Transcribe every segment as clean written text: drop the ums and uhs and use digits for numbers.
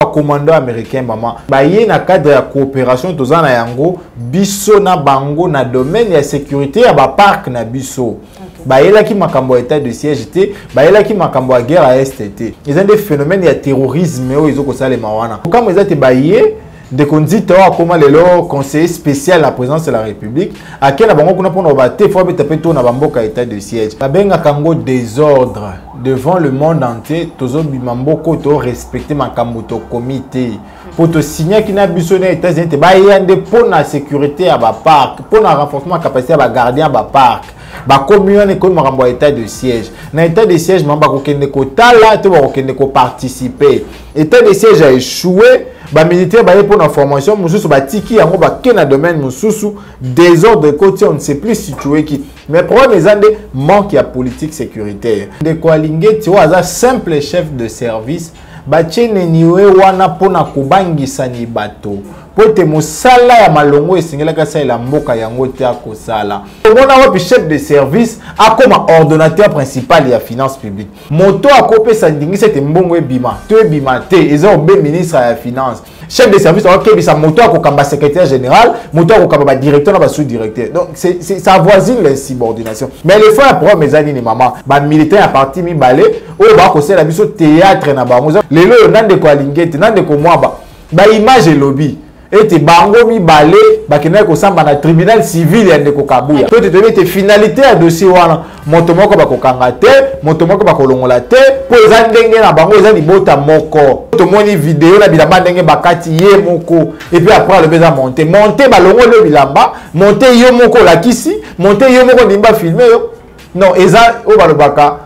commando américain maman baye na cadre ya coopération tozana yango biso na bango na domaine ya sécurité ya ba parc na biso bayela ki makambo état de siège te bayela ki makambo ya guerre à est te ils ont des phénomènes ya terrorisme oyo ezoko sala mawana comme ils ont baye de conduite à comment le conseiller spécial à la présidence de la République à quel bango kuna pona baté faut taper tourna bamboka état de siège babenga kango désordre devant le monde entier tozo bimamboko to respecter makambo to comité pour te signer qui n'a bisonné États-Unis te ba yande pour la sécurité à ba parc pour le renforcement capacité à ba gardien ba parc ba commune comme makambo état de siège na état de siège mamba ko kende ko tala te ba ko kende ko participer état de siège a échoué ba militaire ba pour la formation mususu ba tiki yango ba kena domaine mususu désordre côté on ne sait plus situé qui mais problème les ande manque ya politique sécuritaire de quoi lingeti waza simple chef de service ba chene niwe wana pona kubangisa ni bato pote mosala ya malongo esengela kasa la mboka yango te akosala omona wapi chef de service akoma ordonnateur principal ya finance publique moto akopesa ndingisa te mbongo ebima to ebima te eza obe ministre ya finance chef de service akobisa moto akokamba secrétaire général moto akokamba ba directeur na ba sous-directeur donc c'est ça avoisine l'insubordination mais les fois pour mes amis ni maman ba militaire à parti mi balé o ba ko sala biso théâtre na bango lelo nande ko alingete nande ko mwaba ba image lobby et bango mi balé bakena ko samba na tribunal civil ya ndeko kabuya to te te finalité ya dossier wana moto moko bakokanga te moto moko bakolongola te po eza ndenge na bango eza libota moko to moni vidéo na bilamba ndenge bakati ye moko et puis après le beza monter balongo le bilamba monter yo moko la kisi monter yo moko ndimba filmer yo non eza o balobaka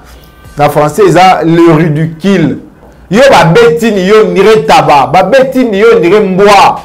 na français eza le ridicule yo ba betini yo nire taba ba betini yo nire mbwa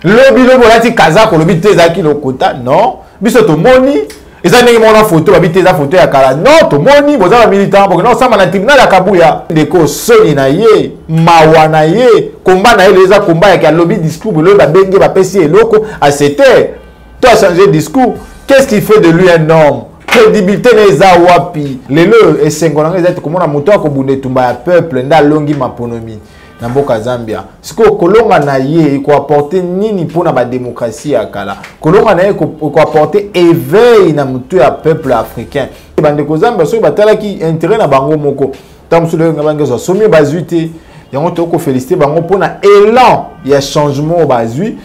lobi lati kazako lobi teza ki lokota non biso to moni eza ndenge mona photo ba biteza photo ya kala non to moni boza ba militant parce que non sama na tribunal ya Kabuya ndeko soni na ye mawa na ye komba na ye leza komba ya lobi discours lo ba benge ba pesi eloko a c'était toi changer discours qu'est-ce qui fait de lui un homme crédibilité neza wapi lelo esengona eza te komona moto akobunde tumba ya peuple nda longi maponomi na mboka Zambia siko kolonga na ye ko apporter nini pona ba démocratie ya kala kolonga na ye ko apporter éveil na mutu ya peuple africain bande ko Zambia so batala ki intérêt na bango moko tamsulo nga bango so somi bazuite yango to ko féliciter bango pona élan ya changement bazui.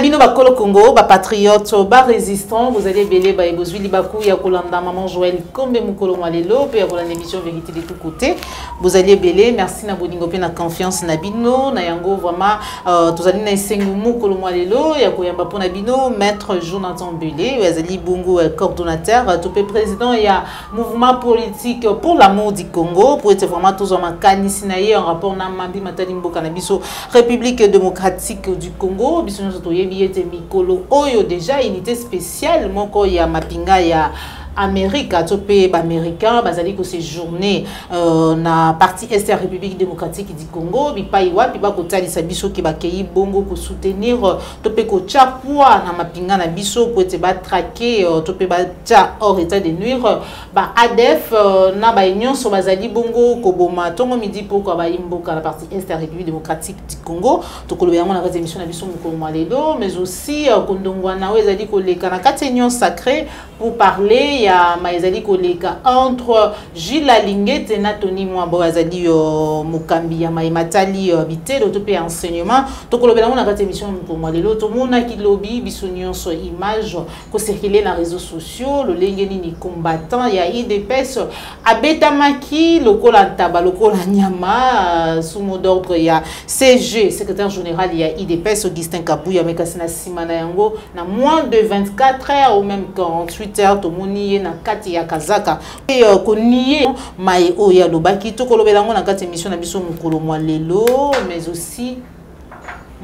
Bino bakolo Congo, ba patriote, ba résistant, vous allez belé ba ebozuli bakou ya kolanda maman Joël Kombe mukolo mwalelo pe ya kolanda émission vérité de tous côtés. Vous allez belé, merci na boningo pe na confiance na bino na yango vraiment tous allez na esengu mukolo mwalelo ya koyamba pona bino maître Jonathan Belé, yazali bongo coordonnateur topé président ya mouvement politique pour l'amour du Congo pour être vraiment tous en makanisi na ye en rapport na mambi matali mboka na biso République démocratique du Congo biso yebiete mikolo oyo déjà unité spéciale moko ya mapinga ya Amérique topé américain bazali ko séjourner na partie est la République démocratique du Congo bipaiwa biba ko talisa biso ki bakei bongo ko soutenir topé ko chapwa na mapinga na biso pour te ba traquer topé ba cha hors état de nuire ba ADF na ba union so bazali bongo ko boma tongo midi poko ba imboka la partie est la République démocratique du Congo to ko loyamo na kati émission na biso moko mwaledo mais aussi kondongwana wezali ko leka na kati union sacrée pour parler ya maizali koleka entre Gilles Alingete na Tony Mwabo azali mukambi ya maimatali bitelo to pe enseignement to kolobela mona kati émission pour moi lelo to mona ki lobby bisunion so image ko circuler na réseaux sociaux le lengeni ni combattant ya IDPS abetamaki lokola taba lokola nyama sous mot d'ordre ya CG secrétaire général ya IDPS Augustin Kabuya mekasina simana yango na moins de 24 heures ou même 48 heures to moni na kati ya kazaka et koniye mai oya lobaki to kolobela ngo na kati émission na biso mukolo mwalelo mais aussi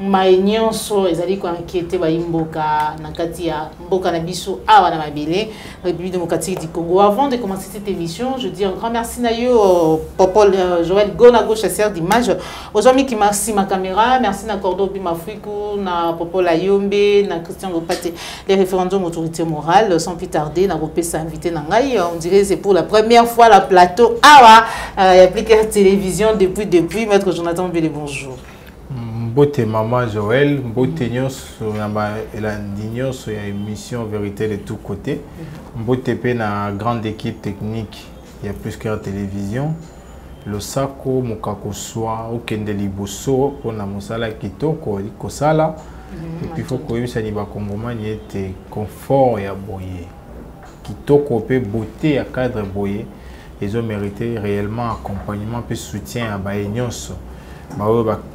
maïnyonso ezali ko inquiété ba imboka na kati ya mboka na biso awa na mabele République démocratique du Congo. Avant de commencer cette émission, je dis un grand merci na yo Popol Joël Gonago chasseur d'images. Aujourd'hui qui merci ma caméra, merci na Cordo Bimafuiku, na Popol Ayombe, na Christian Lopate, les référendums autorité morale sans plus tarder na repesa invité na ngai. On dirait c'est pour la première fois la plateau awa appliqué télévision depuis maître Jonathan Bélé, bonjour. Mbote maman Joël, mbote nyonso la nyonso ya émission vérité de tous côtés. Mbote pe na grande équipe technique, il y a plus qu'à télévision. Le sako mukako soa okende liboso pona mosala kitoko likosala. Et puis faut que ça ni ba kongomani était confort ya boye. Kitoko pe beauté ya cadre boye. Ils ont mérité réellement accompagnement et soutien à Baïnyos.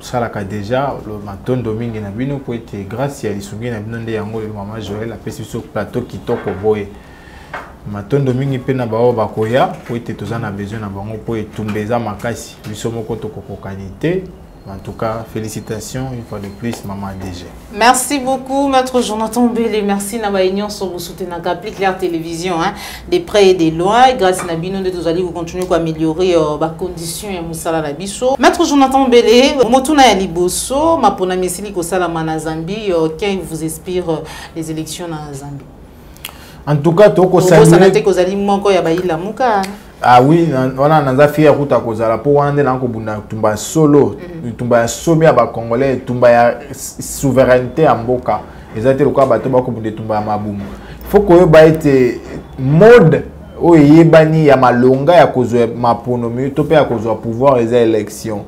Ça déjà le matin domingue na bino pour être grâce à l'issue na bino de yango le maman Joël a pesi sur plateau kitoko boye. Matin domingue pe na bao bakoya pour être tous en besoin na bango pour etumbeza makasi biso moko to kokanité. En tout cas, félicitations une fois de plus, maman DG. Merci beaucoup, maître Jonathan Bélé. Merci na baïnion sur vous soutenir qu'applique Claire Télévision, hein, des près et des loin. Grâce à Nabino, vous allez vous continuer à améliorer les conditions et Moussala la biso. Maître Jonathan Bélé, Motuna ya Liboso, ma pona mesili ko sala mana Zambie, qui vous inspire les élections en Zambie. En tout cas, toko saluer. Ko zali moko ya baïla muka. Ah oui, voilà, on a fait route à cause de la peau, on a tumba solo, tumba sommet à bas congolais, tumba souveraineté en boca. Ils ont été le cas bateau comme des tumba maboum. Faut que vous ayez mode où il y a bani ya malonga ya cause ma ponomie, topé à cause du pouvoir les élections.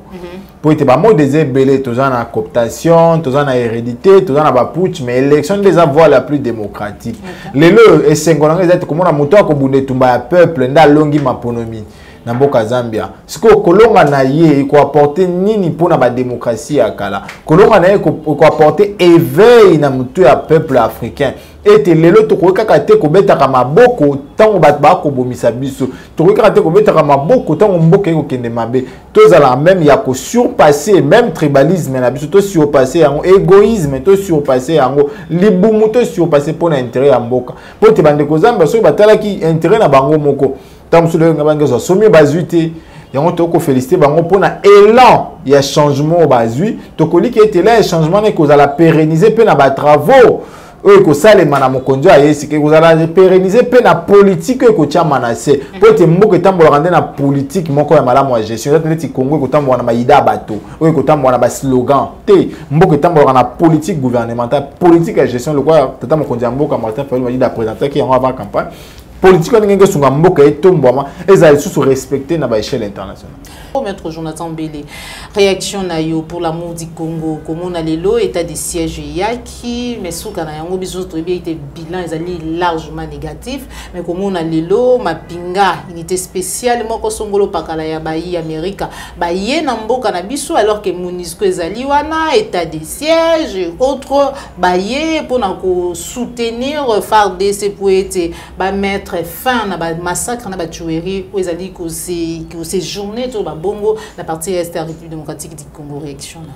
Pour être mode des belé, tous en cooptation, tous en hérédité, tous en putsch, mais l'élection des voies la plus démocratique. Les lots et 50 ans, comment on a monté à Kobunde Tumba peuple, n'a longi ma ponomie. Na mboka Zambia. Ce que kolonga na ye ko apporter nini pour na démocratie akala. Kolonga na ye ko apporter éveil na mutu ya peuple africain. Et lelo to ko kaka te ko betaka maboko tango bat ba ko bomisa biso. To ko kaka te ko betaka maboko tango mboka ko kende mabe. Tozala même ya ko surpasser même tribalisme na biso to surpasser yango égoïsme to surpasser yango libumu to surpasser pour intérêt ya mboka. Po te bande ko Zambia so batala ki intérêt na bango moko. Tant que le gars sommet bazuité, il y a un félicité bango pour un élan, il y a changement au bazui. Tokoli qui était là, le changement est qu'on a pérenniser pe na ba travaux. Eux que ça les manamo konjo aye c'est que vous allez pérenniser pe na politique que tia manase. Pour te mbo que tambo rendre na politique moko ya malamu ya gestion. Ça te Congo que tambo na maïda bateau. Eux que tambo na ba slogan. Te mbo que tambo na politique gouvernementale, politique ya gestion le quoi tambo konjo mbo ka Martin Fayulu m'a dit présenter qui en avant campagne. Politique on ngenge sunga mboka etomboma ezali sous respecter na ba échelle internationale. Maître Jonathan Bélé, réaction na yo pour l'amour du Congo, comme on a lelo état de siège yaki mais souka na yango biso très bien été bilan ezali largement négatif mais comme on a lelo mapinga unité spéciale moko songolo pakala ya bayi Amerika baye na mboka na biso alors que MONUSCO ezali wana état de siège et autres baye pour na ko soutenir FARDC pour être ba mettre fin na ba massacre na ba tuerie où ezali ko ces journées to ba bongo la partie est la République démocratique du Congo réaction là.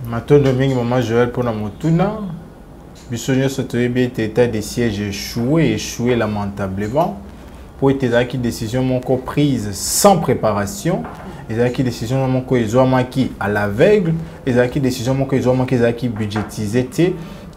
Matin domingue maman Joël pour la motuna. Bisogno sotoyebi état de siège échoué lamentablement. Pour être acquis décision mon prise sans préparation. Les acquis décision mon co ils ont acquis à l'aveugle. Les acquis décision mon co ils ont acquis budgétisé.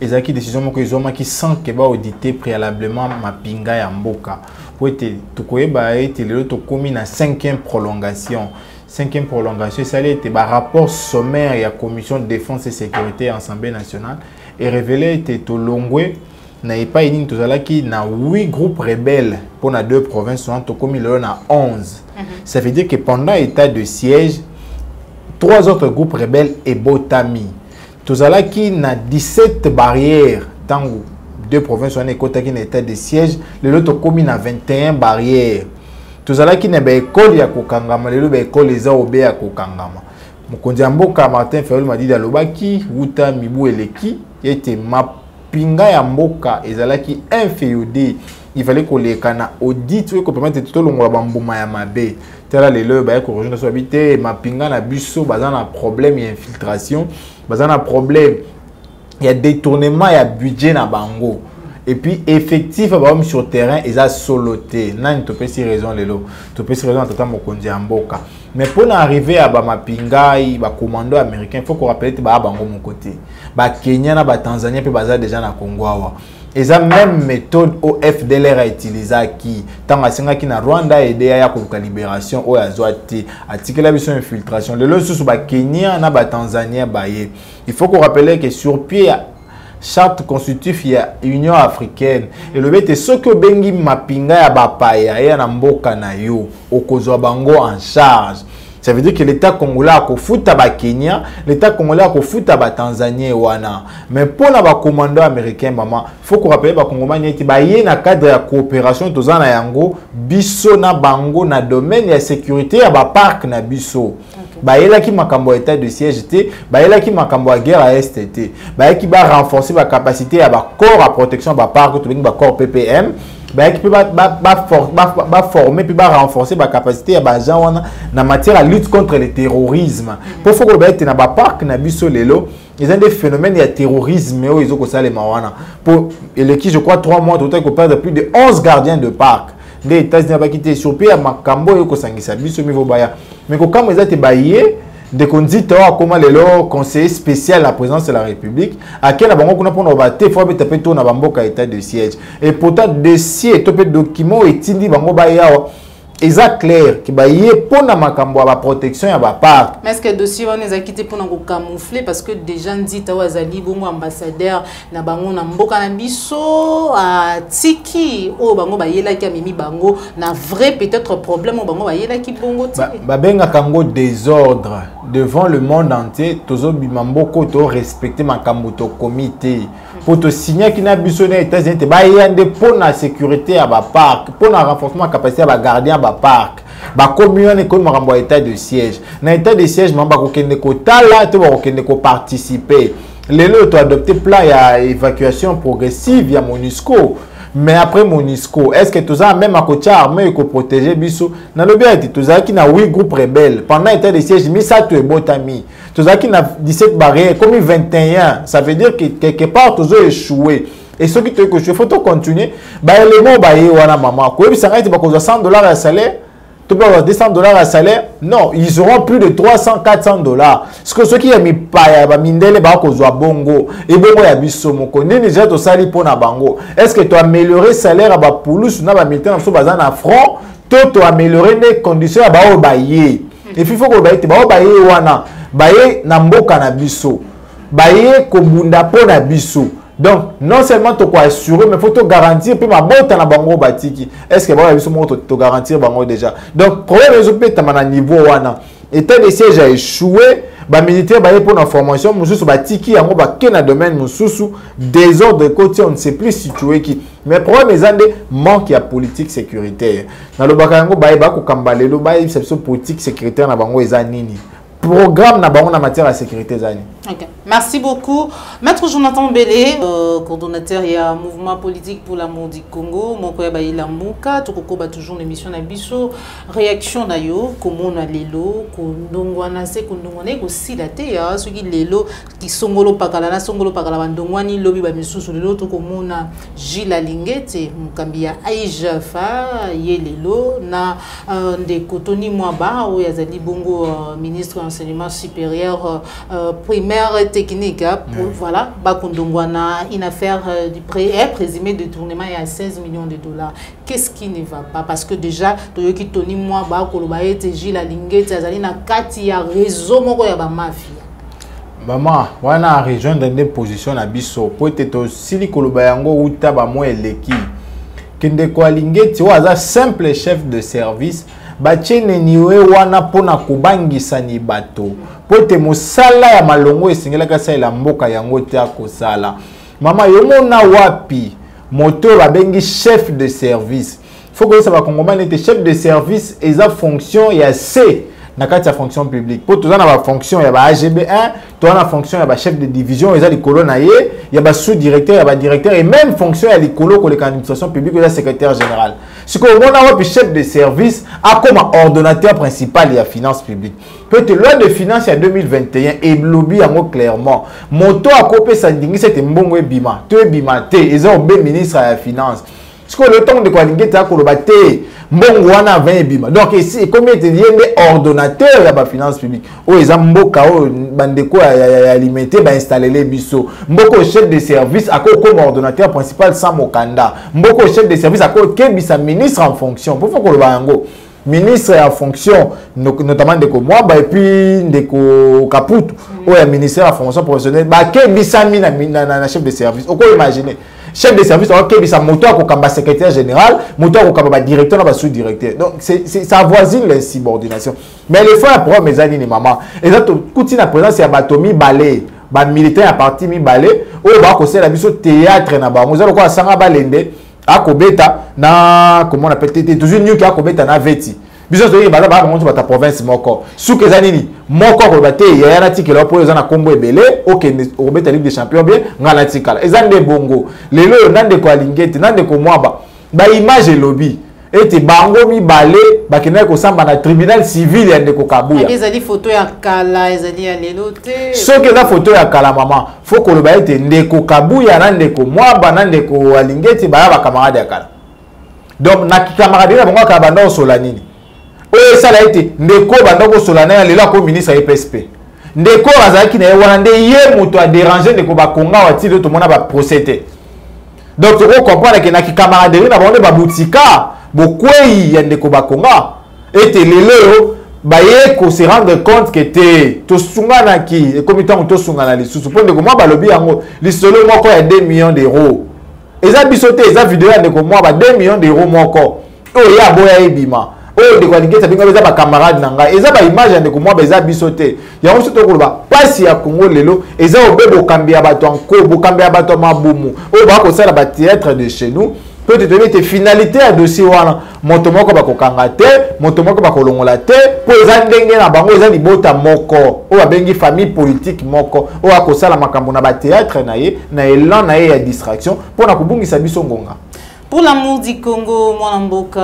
Les acquis décision mon co ils ont acquis sans que ba auditer préalablement ma pinga ya mboka. Pour être tukoyeba été le to commis na 5e prolongation. 5e prolongation, ça a été un rapport sommaire et la commission de défense et sécurité à l'Assemblée nationale et révélé que Tolongwe n'a pas une qui na 8 groupes rebelles pour les 2 provinces, commis le na 11. Ça veut dire que pendant l'état de siège, 3 autres groupes rebelles et Botami. Tozala qui na 17 barrières dans 2 provinces on est côté qui état de siège, le autre commune a 21 barrières. Tozala qui n'est école ya kokangama, le école les aobé ya kokangama. Mokonzi mboka Martin Fayulu m'a dit dalobaki wuta mibu eleki était mapinga ya mboka ezalaki inféodé il fallait qu'on les cana audit qu'on permette tout le monde bambuma ya mabe tela lelo ba ko rejoindre so habité ma pinga na biso bazana problème il y a infiltration bazana problème il y a détournement il y a budget na bango et puis effectif ba sur terrain ils a soloté nan to pesi raison lelo to pesi raison tata mokonzi ya mboka mais pour arriver à ba mapinga ba commando américain il faut qu'on rappelle ba bango mon côté ba Kenya na ba Tanzania pe baza déjà na Congo awa. Et la même méthode au FDLR a utilisé qui tant à qui na Rwanda aidé à la libération au Azwati article la mission infiltration le sous ba Kenya na ba Tanzania baye. Il faut qu'on rappelle que sur pied charte constitutive il y a Union africaine et le but est ce que bengi mapinga ya ba paya ya na mboka na yo okozwa bango en charge. Ça veut dire que l'État congolais a kofuta ba Kenya, l'État congolais a kofuta ba Tanzania wana. Mais pour la commando américain maman, faut qu'on rappelle ba Congolais eti ba yé na cadre de coopération tozana yango biso na bango na domaine ya sécurité ya ba parc na biso. Ba yela ki makambo état de siège té, ba yela ki makambo à guerre à est té. Ba ki ba renforcer ba capacité ya ba corps à protection ba parc to ba corps PPM. Qui peut former puis renforcer la capacité à en matière de lutte contre le terrorisme. Pour faut que le na ba parc na biso lelo, ils ont des phénomènes de terrorisme mais ils ont que ça les mawana. Pour et qui je crois 3 mois total qu'on perd plus de 11 gardiens de parc. Des États-Unis ba quitté Éthiopie à makambo yo ko sangisa biso mi vo baya. Mais ko comme ils ont été baillé de conduite comment le conseiller spécial à la présidence de la République à quel bango kuna pour bater faut taper tout na bamboka état de siège et pourtant dossier topé document et tindi bango ba yawa exact clair qui ba yé pour na makambo ba protection ya ba part. Mais est-ce que dossier on les a quitté pour nous camoufler parce que déjà dit tawazali bongo ambassadeur na bango na mboka na biso a tiki o bango ba yela ki amimi bango na vrai peut-être problème o bango ba yela ki bongo ti ba benga kango désordre devant le monde entier tozo bimamboko to respecter makambo to comité pour te signer qui na biso na États-Unis te ba yande pour na sécurité à ba parc pour na renforcement capacité à ba gardien ba parc ba commune comme makambo état de siège na état de siège mamba ko kende ko tala to ba ko kende ko participer lelo to adopter plan ya évacuation progressive ya MONUSCO. Mais après MONUSCO, est-ce que tout ça même à côté armé pour protéger biso na le bien tout ça qui na 8 groupes rebelles pendant l'état de siège mis ça tu es botami tout ça qui na 17 barrières comme 21 ça veut dire que quelque part tout ça échoué et ceux qui te que je faut continuer ba élément ba yé wana maman ko bi sanga ti ba ko $100 à salaire tu peux avoir $200 à salaire non ils auront plus de $300-400 ce que ceux qui a mis pa ba mindele ba ko zo bongo et bongo ya biso moko nini déjà to sali pona bango est-ce que tu améliorer salaire à ba poulos na ba militaire so bazana na front to améliorer les conditions à ba o ba yé et puis faut ko ba yé ba o ba yé wana ba yé na mboka na biso ba yé ko bunda pona biso. Donc, non seulement tu assurer, mais il faut te garantir, puis ma botte na bango batiki. Est-ce que tu garantir bango déjà? Donc, problème est à niveau wana. État de siège a échoué, ba militaire ba pour l'information, mususu batiki yango ba kena domaine mususu désordre côté on ne sait plus situé qui. Mais problème est ande manque ya politique sécuritaire. Na lo bakango ba ko kambalelo ba exception politique sécuritaire na bango eza nini? Programme na bango na matière de sécurité zani. Okay. Merci beaucoup. Maître Jonathan Bélé, coordonnateur et mouvement politique pour l'amour du Congo, mon collègue Baïla Mouka, Tokoko ba toujours l'émission na biso, réaction na yo, comment on a lelo, kondongwana se kondongwane ko silate ya, ceux qui lelo qui songolo pakala na songolo pakala bandongwani lobi ba misusu lelo to komona Gila Lingete, mukambia Aïja Fa, ye lelo na ndeko Tony Mwaba o yazali bongo ministre de l'enseignement supérieur primaire technique pour voilà bakondongwana une affaire du présumé détournement à 16 millions de dollars. Qu'est-ce qui ne va pas parce que déjà toyoki Tony Mwaba koloba ete Gila Lingete azali na kati ya réseau moko ya ba mafia. Maman, wana rejoindre des positions na biso peut-être sili koloba yango uta ba mo eleki. Kende ko Lingete waza simple chef de service bachene niwe wana pona kubangisa ni bato pote mosala ya malongo esengela kasa la mboka yango te akosala mama yomona wapi moto babengi chef de service faut que ça va kongomane te chef de service eza fonction ya C na kati ya fonction publique. Pour tout ça, na fonction ya ba AGB1, tout na fonction ya ba chef de division, ils a les colonnes naie, ya ba sous-directeur, ya ba directeur et même fonction ya les colonnes pour l'administration publique, ya secrétaire général. Ce qu'on a un chef de service a comme ordonnateur principal et à finance publique. Peut-être loi de finances en 2021 et lobby en mot clairement. Moto a copé sandingi c'était mbongo bima. Tu es bima te ils ont be ministre à la finance. Ce que le temps de quoi l'ingéta ko lobate mbongo wana 20 bima. Donc ici combien te yende ordonnateur ya ba finance publique. O ils ont mboka o bandeko ya alimenter ba installer les biso. Mboko chef de service a comme ordonnateur principal sans mokanda. Mboko chef de service a kebisa ministre en fonction. Pour ko lobango ministre en fonction, notamment de Komwaba et puis de Kaputu, ou un ministère en fonction professionnelle, bah quel bisami na chef de service. On peut imaginer chef de service, alors quel bisami moto ko kamba secrétaire général, moto ko kamba directeur na sous-directeur. Donc ça avoisine les subordinations. Mais les fois après mes amis ni maman, et ça tout na présence ya batomi balé. Ba militaire à parti mi balé, ou ba ko la biso théâtre na ba. Nous allons quoi sanga balende. Akobeta na comment on appelle toujours new qui akobeta na veti biso zo yeba ba monto bata province moko suke zanini moko ko bate ya na tikela po ezana kombo ebele okende obeta ligue des champions bien ngala tikala ezande bongo lelo nande ko alingete nande ko mwaba ba image lobby ete bango mi balé bakena ko samba na tribunal civil ya ndeko kabuya ezali photo ya kala ezali ya lelo te soki eza photo ya kala mama faut ko loba ete ndeko kabuya na ndeko mwaba na ndeko alingeti baya ba camarade ya kala donc na camarade na bango ka banda osola nini oyo sala ete ndeko banda ko sola na lelo ko ministre ya PSP ndeko azaki na wana nde ye muto a déranger ndeko ba konga wati to mona ba procéder donc tu comprends que na camarade na bango ba boutika bokwei ya ndeko bakonga ete lelo baye ko se rendre compte que te to sungana ki e comité to sungana li susu pondeko moi balobi yango li solo moko ya 2 millions d'euros eza bisote eza vidéo ya ndeko moi ba 2 millions d'euros moko o ya boya ebima o ndeko alingeta binga beza ba camarade nanga eza ba image ya ndeko moi beza bisote yango soto ko ba pasi ya Congo lelo eza obebo kambia bato anko kambia bato mabumu o ba ko sala ba théâtre de chez nous. Peut-être que finalité à dossier wana moto moko bakokanga te moto moko bakolongola te po eza ndenge na bango eza libota moko o abengi famille politique moko o akosala makambo na ba théâtre na ye na elan na ye ya distraction pour na kubungisa biso ngonga. Pour l'amour du Congo, mwana mboka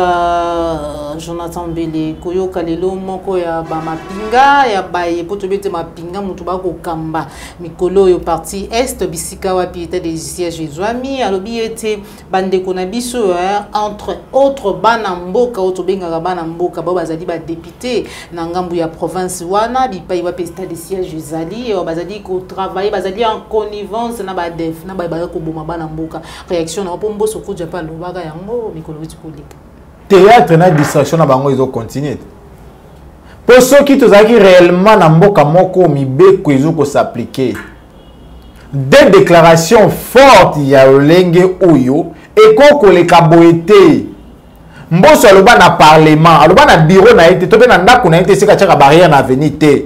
Jonathan Mbele koyoka lelo moko ya ba mapinga ya baye poto bete mapinga mutu bako kamba mikolo yo parti est bisika wapi était des sièges ezwami alobi ete bandeko na biso entre autres bana mboka oto benga bana mboka ba bazali ba député na ngambu ya province wana bipai wa pesta des sièges ezali bazali ko travailler bazali en connivence na ba def na ba ko boma bana mboka réaction na pombo soko japa baga yango mikolo witikolika théâtre na distraction na bango ils ont continué pour ceux qui tozaki réellement na mboka moko mibeko ezoko s'appliquer des déclarations fortes ya olenge oyo ekoko le kaboete mboso aloba na parlement aloba na bureau na été to pe na ndako na été seka tchaka barrière na avenir te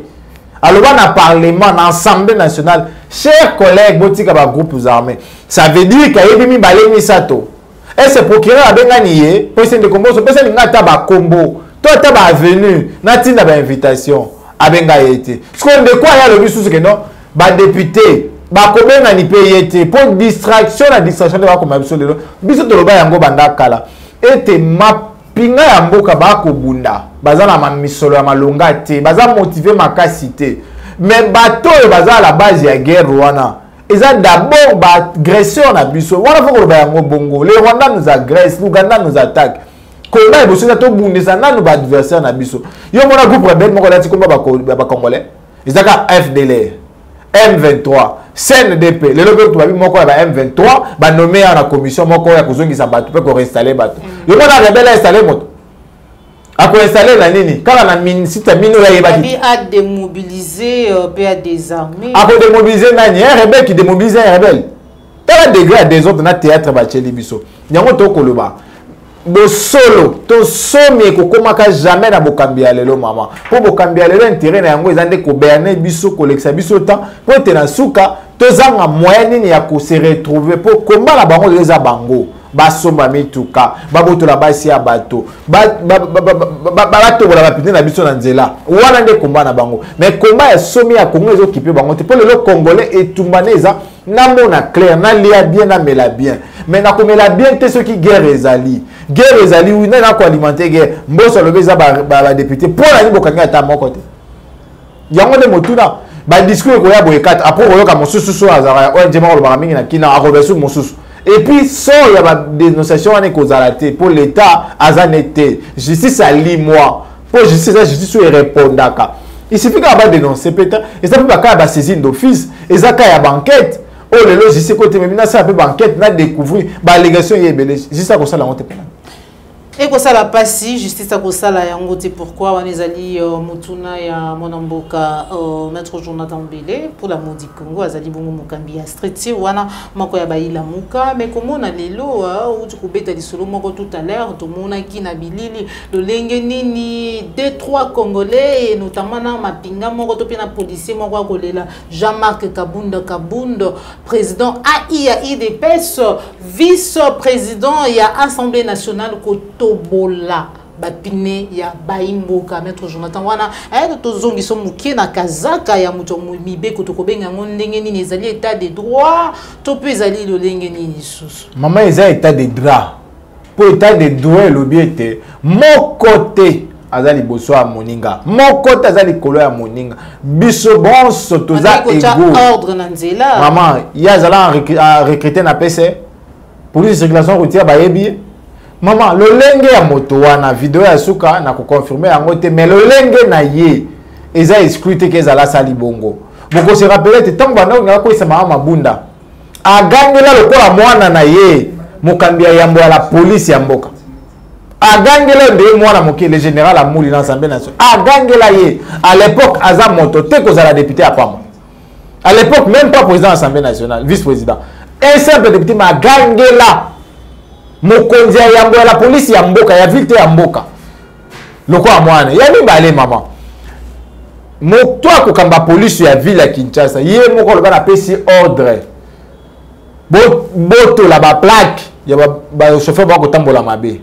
aloba na parlement na assemblée nationale chers collègues botika ba groupes armés ça veut dire que mi balemi sato. Et ce procureur a bien gagné, pour essayer de comprendre, parce que n'a pas combo, toi t'as pas venu, n'a pas invitation, a bien gagné. Ce qu'on de quoi il y a le but sous que non, bah député, bah combien n'a ni payé pour distraction, la distraction de la commission de l'eau, biso de l'oba yango banda kala, et te ma pinga yamboka ba ko bunda, baza na ma misolo ya malonga te, baza motivé ma casité, mais bateau baza à la base ya guerre Rwanda. Ils ont d'abord agression na biso. Wana faut que le bongo. Les Rwandais nous agressent, l'Ouganda nous attaque. Comment ils vont se bundisa na nos adversaires na biso. Yo mona groupe rebelle moko lati komba ba congolais. Ils aka FDLR, M23, CNDP. Les lobby to ba moko ba M23 ba nommé na commission moko ya kuzongisa batu pe ko réinstaller batu. Yo mona rebelle installer moto. A quoi installer la nini quand la mine si ta mine a démobilisé peut à désarmer a quoi démobiliser nani un rebelle qui démobilise un rebelle t'as degré à des autres na théâtre ba cheli biso nyango to koloba bo solo to somi ko komaka jamais na bokambia lelo mama po bokambia lelo intérêt na yango ezande ko berner biso koleksa biso temps po te na suka to zanga moyen nini ya ko se retrouver po komba la bango les bango basomba mituka babotola basi ya bato batobola bapine na biso na nzela wana nde komba na bango mais komba ya somi ya Congo ezokipe bango te po lelo congolais etumbana eza na mona clair na lia bien na mela bien mais na komela bien te soki guerre ezali oui na ko alimenter guerre mboso lobe za ba député pour la bokangi ata moko te yango de motuna ba discours ko ya boye 4 après oyoka mosusu so azara o ndema ko ba mingi na kina akobesu mosusu et puis so ya ba dénonciation ane ko zalate pour l'état azanete justice ali moi pour justice répondaka il suffit qu'à ba dénoncer peut-être et ça peut pas ka ba saisine d'office et ça ka ya banquette oh le logiciel côté mais maintenant ça peut banquette na découvrir ba allégation yebele juste ça ko ça la honte pénale. Et que ça la passe, justice à ça la yangote pourquoi on est allé mutuna ya monamboka maître Jonathan Belé pour la modi Congo azali bongo mokambi ya street wana mako ya baila muka mais comment on a lelo ou tu kubeta di solo moko tout à l'heure tout mona ki na bilili le lenge nini 2-3 congolais et notamment na mapinga moko to pena policier moko kolela Jean-Marc Kabunda président AIDPS vice-président ya Assemblée nationale Tobola bapine ya baimboka maître Jonathan wana to zongi so muke na kazaka ya muto mibe ko to kobenga ndenge nini ezali état de droit to pe ezali lo lenge nini susu maman eza état de droit pour état de droit lobiete mon côté azali boso a moninga mon côté azali kolo ya moninga biso bon sotoza ego ordre na nzela maman ya azala recruter na PC police circulation routière bayebi maman le lenge ya moto wana vidéo ya suka na ko confirmer yango te mais le lenge na ye eza excluté que ezala sali bongo boko se rappeler te tango bana ngaka ko isa mama bunda agangela lokola mwana na ye mokambi ya yambo ya la police ya mboka agangela nde mwana moke le général Amouli na Assemblée nationale agangela ye à l'époque aza moto te ko za la député à Pama à l'époque même pas président de l'Assemblée nationale vice-président un simple député ma agangela mokonzi ya yambo ya la police ya mboka ya ville ya mboka loko ya mwana ya mibale mama moto akokamba police ya ville ya Kinshasa ye moko loba na pesi ordre boto la ba plaque ya ba chauffeur ba kotambola mabe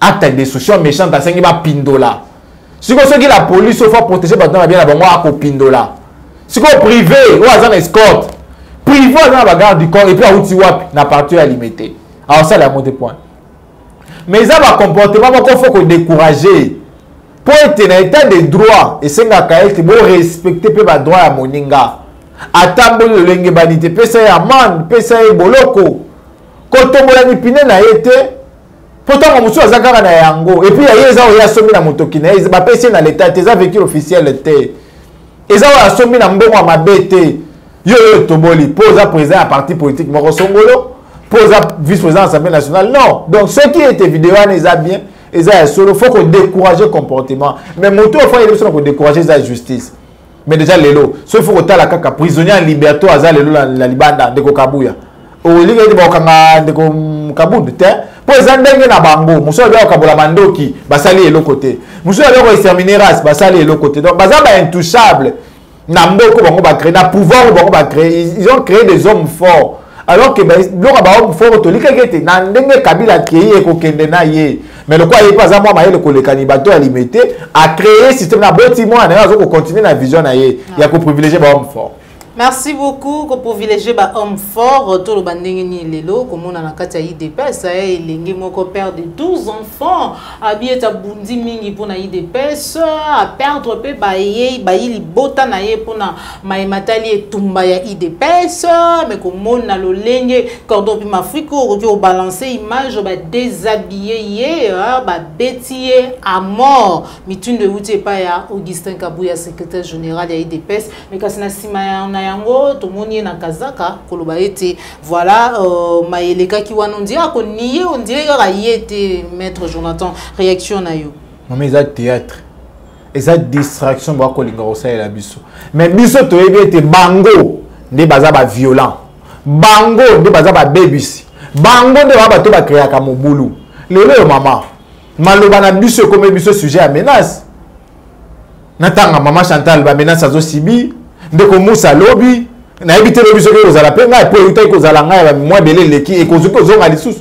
acte de social méchant asengi ba pindola siko soki la police faut protéger bato na bien na bango akopindola siko privé ou azana escorte privé azana ba garde du corps et puis auti wapi na partie ya limité. Alors ça, la montée point. Mais ça va comportement qu'il faut qu'on décourager. Pour être dans l'état de droit, et c'est un cas qui faut respecter le droit à moninga. Attendre le lenge banité, pesa ya amende, pesa ya boloko. Quand on a nipine na été, pourtant on musu azakara na yango. Et puis il y a ça somi na motoki na, ba pesa na l'état, ça véhicule officiel té. Et ça va somi na mbongo mabete. Yo toboli, pose à président à parti politique moko songolo. Pose vice-président de l'Assemblée nationale. Non. Donc, ce qui était vidéo, ils ont bien. Il faut qu'on décourage le comportement. Mais mon tour, il faut décourager la justice. Mais déjà, les lots. Sauf qu'il faut que les prisonniers en liberté, la Libanda, de Kokabouya. Au lieu de Kokabouya, pour les gens na bango, monsieur a Kabola Mandoki, basali et l'autre côté. Monsieur a exterminé race, basali et l'autre côté. Donc, basali est intouchable. Namboko, na pouvoir, ils ont créé des hommes forts. Alors que l'homme fort to likagete na ndenge Kabila créé ko kendena ye mais le quoi il pas à moi maïle ko le canibato à limiter à créer système na botimo na zo ko continuer na vision na ye ya ko privilégier ba homme fort. Merci beaucoup ko privilégier ba homme fort to lo bandenge ni lelo comme on na kati ya IDPS elengi moko père de 12 enfants habité ta bundi mingi pona IDPS à perdre pe ba yili bota na ye pona maimatali etumba ya IDPS mais comme on na lo lenge cordon pi mafriko ko balancer image ba déshabiller ye ba betier à mort mitune de wuti pa ya Augustin Kabouya secrétaire général ya IDPS mais kasina sima ya yango tomoni na kazaka koloba ete voilà maeleka ki wana ndira ko nié on dirait ka yete maître Jonathan réaction na yo mama eza théâtre eza distraction ba ko linga osa la biso mais biso to ete bango nde baza ba violent bango nde baza ba bebisi bango nde ba to ba créer ka mobulu lelo mama maloba na biso comme biso sujet à menace natanga mama Chantal ba menace azo sibi ndeko Musa lobi na ebite lobi soki ozala pe ngai po utai kozala ngai ba moi belé leki et kozuki ozonga lisusu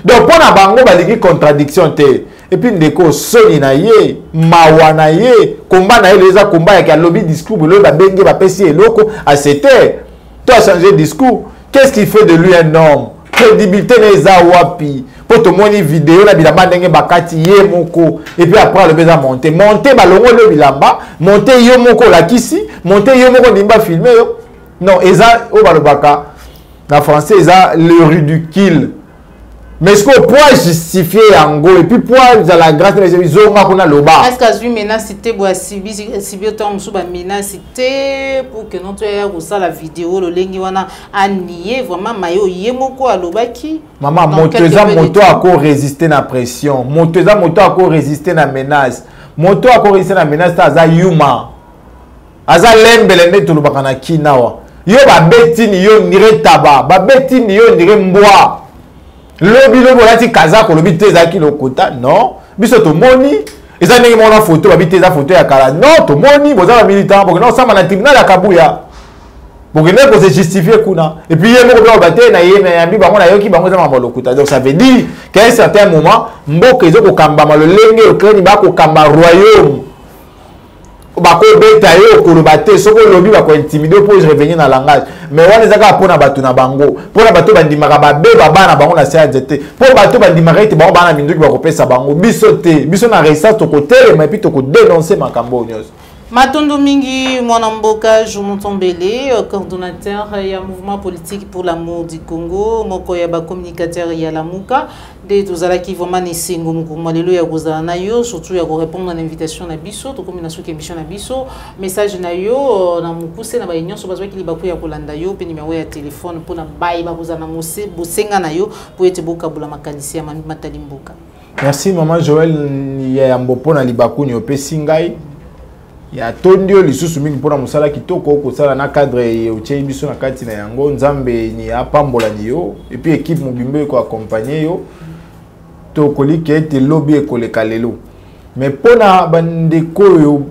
donc pour na bango baliki contradiction te et puis ndeko soni na ye mawa na ye combat na ye leza combat ya lobby discours bolo ba benge ba pesi eloko a c'était toi changer discours qu'est-ce qui fait de lui un homme crédibilité neza wapi pour tout monde vidéo na bilamba ndenge bakati ye moko et puis après le beza monter balongo le bilamba monter yo moko la kisi monter yo moko ndimba filmer yo non eza o balobaka na français eza le ridicule. Mais est-ce qu'on peut justifier Yango et puis pour la grâce de Zonga qu'on a le bas? Est-ce que tu menaces c'était pour si autant sous menace c'était pour que notre ça la vidéo le lengi wana a nié vraiment mayo yemoko a lobaki maman moto a quoi résister na pression moto a quoi résister na menace moto a quoi résister na menace ça yuma aza lembele ne to lobaka na kinawa yo ba betini yo nire taba ba betini yo nire mbwa lobi lobi olati kazako lobi te ezalaki lokota non biso tomoni eza ndenge mona photo babi te eza photo ya kala non tomoni boza bamilitant bokende osamba na tribunal ya kabuya bokende kose justifier kuna et puis ye moko mpe bate na ye yambi bango nayoki bango eza mamba lokota donc ça veut dire qu'à un certain moment mboka ezokokambama lolenge okreni bakokamba royaume bakobeta yo koloba te soko lobi bakointimider pour revenir na langage mais wana ezaka mpona bato na bango mpona bato bandimaka babeba bana bango na se ya nzete mpo bato bandimaka ete bango bana minduki bakopesa bango biso te biso na resistance tokotelema epuis tokodénonce makambo nyonso. Matondo Mingi Mwanamboka Jomotombele, coordonnateur et mouvement politique pour l'amour du Congo, Mokoya communicateur et la Mouka, de Tozala qui vraiment nesengo mukumalelo ya gozala na yo, surtout ya répondre à l'invitation na biso, to comme na sous émission na biso, message na yo na mukuse na ba union so bazwa ki libaku ya kolanda yo, pe numéro ya téléphone pour na bayi ba gozala na mose bosenga na yo pour ete boka bula makanisi ya matali mboka. Merci maman Joël ya mbopo na libaku ni opesi ngai. Ya tondio lisusu mingi pona musala kitoko okosala na cadre otie biso na kati na yango nzambe ni apambola ni yo et puis équipe mobimbe ko accompagner yo to koliki ete lobby ekoleka lelo mais pona bandeko yo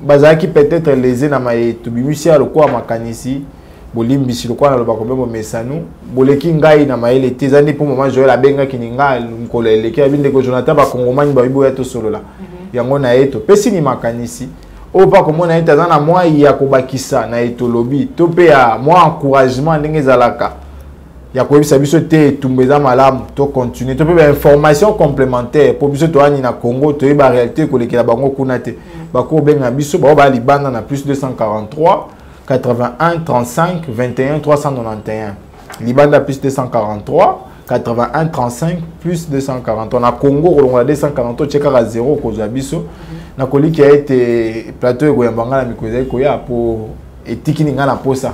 bazaki peut-être les na maye to bimisia lokwa makanisi bolimbisi lokwa na lobako mbembo mesanu boleki ngai na maye lete zandi po maman Joël abenga kininga nkolo eleki abindeko Jonathan ba kongomani ba bibo ya to solola yango na eto pesi ni makanisi opa komona ete aza na mwa ya kobakisa na etolobi to pe ya mwa encouragement ndenge ezalaka ya koyebisa biso te etumba eza malamu to continue to pe ba information complémentaire po biso toani na Congo toyeba réalité kolekela bango kuna te bakobenga biso bao ba libanda na plus 243 81 35 21 391 libanda plus 243 81 35 plus 240 on a Congo kolongola 240 cheka 0 kozwa biso na koliki a été plateau ego yambanga na mikoza ko ya po etiki ninga na posa.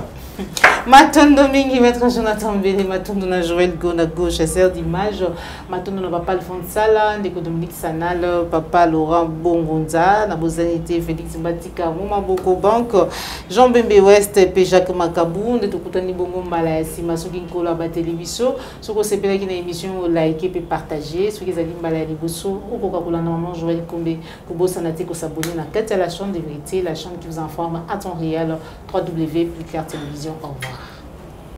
Matondo Mingi, maître Jonathan Mbele, Matondo na Joël Gona gauche, chasseur d'image, Matondo na papa Alphonse Sala, Ndeko Dominique Sanal, papa Laurent Bongonza, na bozanité Félix Mbatika, Mouma Boko Bank, Jean Bembe West, P. Jacques Makabou, Ndeto Koutani Bongo Mbala, Sima Sougin Kola ba télévision, Soko Sepela qui na émission like et partager, Soki Zali Mbala Liboso, Okoka Kola normalement Joël Kombe, Kobo Sanate ko s'abonner na Kata la chaîne de vérité, la chaîne qui vous informe à temps réel, www.plusclair télévision. Au revoir.